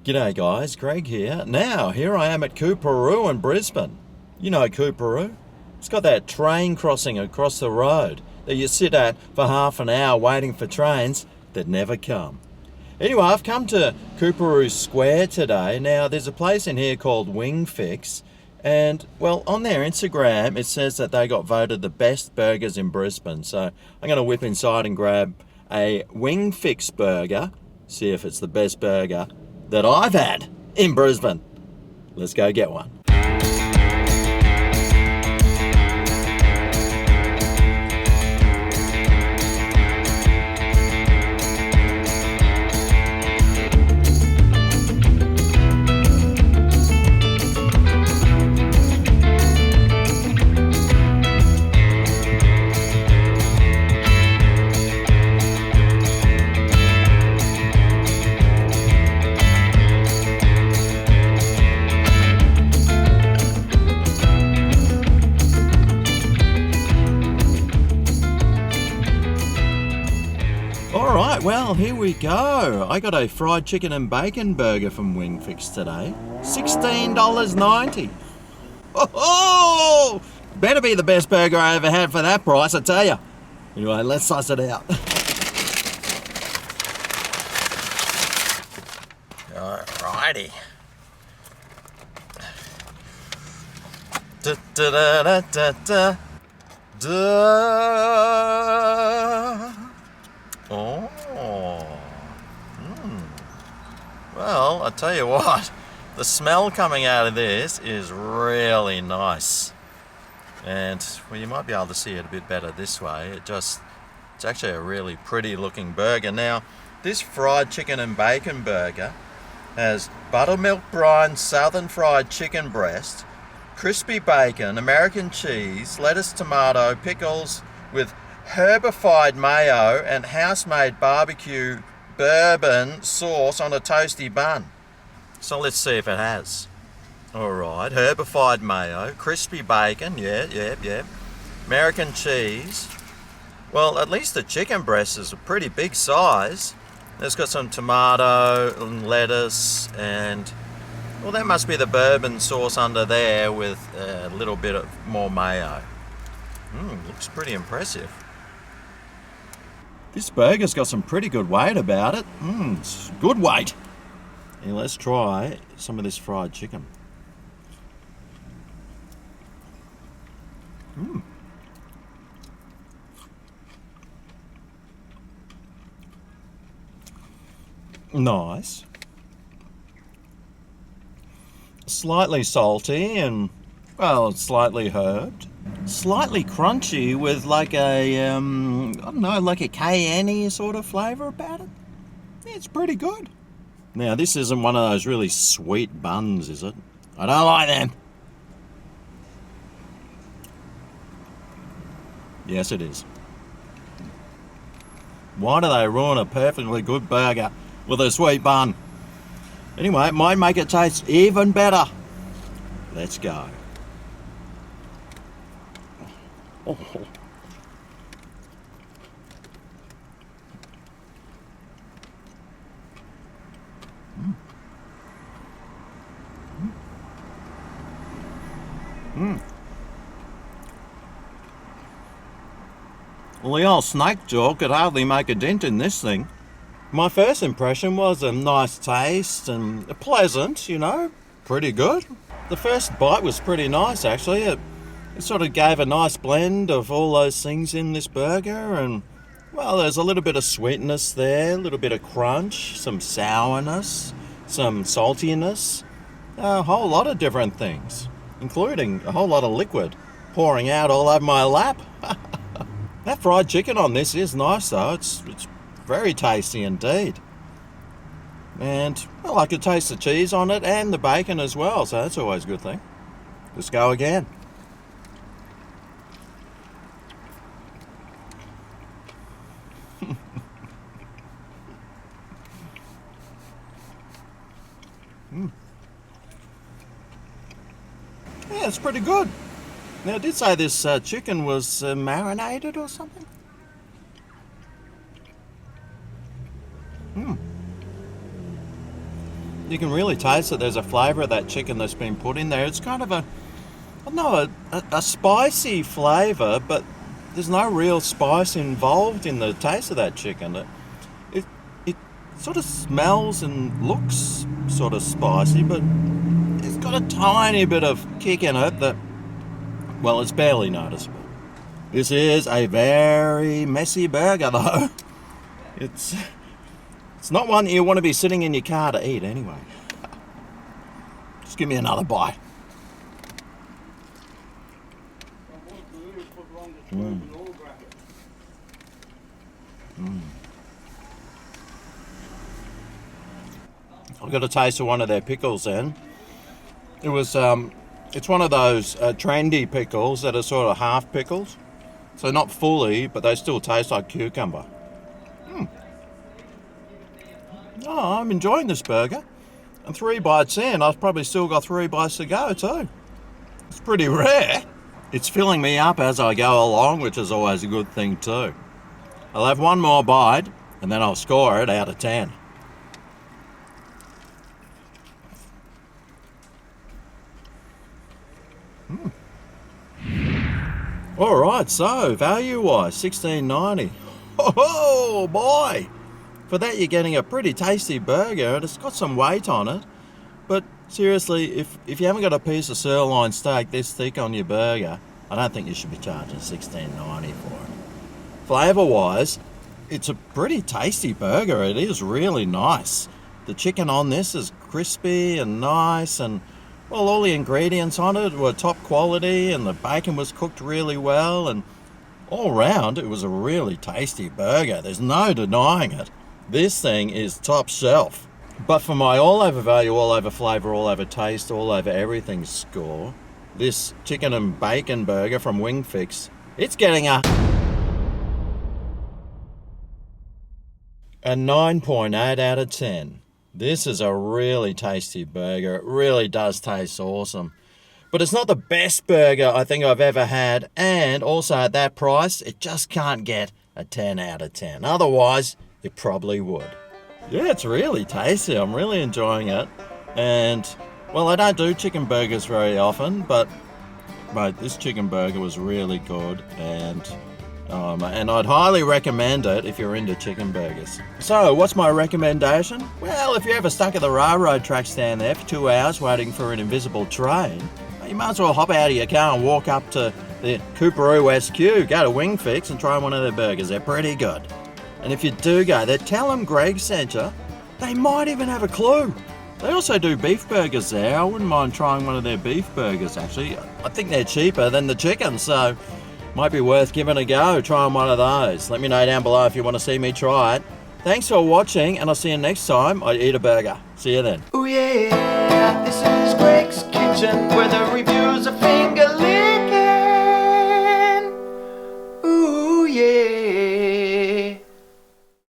G'day guys, Greg here. Now, here I am at Coorparoo in Brisbane. You know Coorparoo? It's got that train crossing across the road that you sit at for half an hour waiting for trains that never come. Anyway, I've come to Coorparoo Square today. Now, there's a place in here called Wing Fix, and, well, on their Instagram, it says that they got voted the best burgers in Brisbane. So I'm going to whip inside and grab a Wing Fix burger, see if it's the best burger that I've had in Brisbane. Let's go get one. Alright, well, here we go. I got a fried chicken and bacon burger from Wing Fix today. $16.90. Oh! Better be the best burger I ever had for that price, I tell you. Anyway, let's suss it out. Alrighty. Da da da da da da. Oh. Well, I tell you what, the smell coming out of this is really nice. And, well, you might be able to see it a bit better this way. It's actually a really pretty looking burger. Now, this fried chicken and bacon burger has buttermilk brine southern fried chicken breast, crispy bacon, American cheese, lettuce, tomato, pickles with herbified mayo and house-made barbecue bourbon sauce on a toasty bun. So let's see if it has. Alright, herbified mayo, crispy bacon, yeah. American cheese. Well, at least the chicken breast is a pretty big size. It's got some tomato and lettuce and, well, that must be the bourbon sauce under there with a little bit of more mayo. Looks pretty impressive. This burger's got some pretty good weight about it. It's good weight. Yeah, let's try some of this fried chicken. Nice. Slightly salty and, well, slightly herbed. Slightly crunchy with like a, I don't know, like a cayenne sort of flavour about it. Yeah, it's pretty good. Now, this isn't one of those really sweet buns, is it? I don't like them. Yes, it is. Why do they ruin a perfectly good burger with a sweet bun? Anyway, it might make it taste even better. Let's go. Oh. Well, the old snake jaw could hardly make a dent in this thing. My first impression was a nice taste and pleasant, you know, pretty good. The first bite was pretty nice, actually. It sort of gave a nice blend of all those things in this burger, and, well, there's a little bit of sweetness there, a little bit of crunch, some sourness, some saltiness, a whole lot of different things, including a whole lot of liquid pouring out all over my lap. That fried chicken on this is nice though, it's very tasty indeed. And, well, I could taste the cheese on it and the bacon as well, so that's always a good thing. Let's go again. Yeah, it's pretty good. Now, I did say this chicken was marinated or something. you can really taste that there's a flavour of that chicken that's been put in there. It's kind of a, I don't know, a spicy flavour, but there's no real spice involved in the taste of that chicken. It sort of smells and looks sort of spicy, but it's got a tiny bit of kick in it that, well, it's barely noticeable. This is a very messy burger though. It's not one you want to be sitting in your car to eat anyway. Just give me another bite. I got a taste of one of their pickles then. It was, it's one of those trendy pickles that are sort of half pickles. So not fully, but they still taste like cucumber. Oh, I'm enjoying this burger. And 3 bites in, I've probably still got 3 bites to go too. It's pretty rare. It's filling me up as I go along, which is always a good thing too. I'll have one more bite and then I'll score it out of 10. Alright, so value-wise, $16.90. Oh boy! For that you're getting a pretty tasty burger and it's got some weight on it. But seriously, if you haven't got a piece of sirloin steak this thick on your burger, I don't think you should be charging $16.90 for it. Flavour-wise, it's a pretty tasty burger. It is really nice. The chicken on this is crispy and nice, and well, all the ingredients on it were top quality and the bacon was cooked really well, and all round it was a really tasty burger. There's no denying it. This thing is top shelf. But for my all over value, all over flavour, all over taste, all over everything score, this chicken and bacon burger from Wing Fix, it's getting a 9.8 out of 10. This is a really tasty burger. It really does taste awesome. But it's not the best burger I think I've ever had, and also at that price, it just can't get a 10 out of 10. Otherwise, it probably would. Yeah, it's really tasty. I'm really enjoying it. And, well, I don't do chicken burgers very often, but mate, this chicken burger was really good, and I'd highly recommend it if you're into chicken burgers. So, what's my recommendation? Well, if you're ever stuck at the railroad track stand there for 2 hours waiting for an invisible train, you might as well hop out of your car and walk up to the Coorparoo SQ, go to Wing Fix and try one of their burgers. They're pretty good. And if you do go there, tell them Greg sent you. They might even have a clue. They also do beef burgers there. I wouldn't mind trying one of their beef burgers, actually. I think they're cheaper than the chicken, so might be worth giving a go, trying one of those. Let me know down below if you want to see me try it. Thanks for watching, and I'll see you next time I eat a burger. See you then. Oh yeah, this is Greg's Kitchen, where the reviews are famous.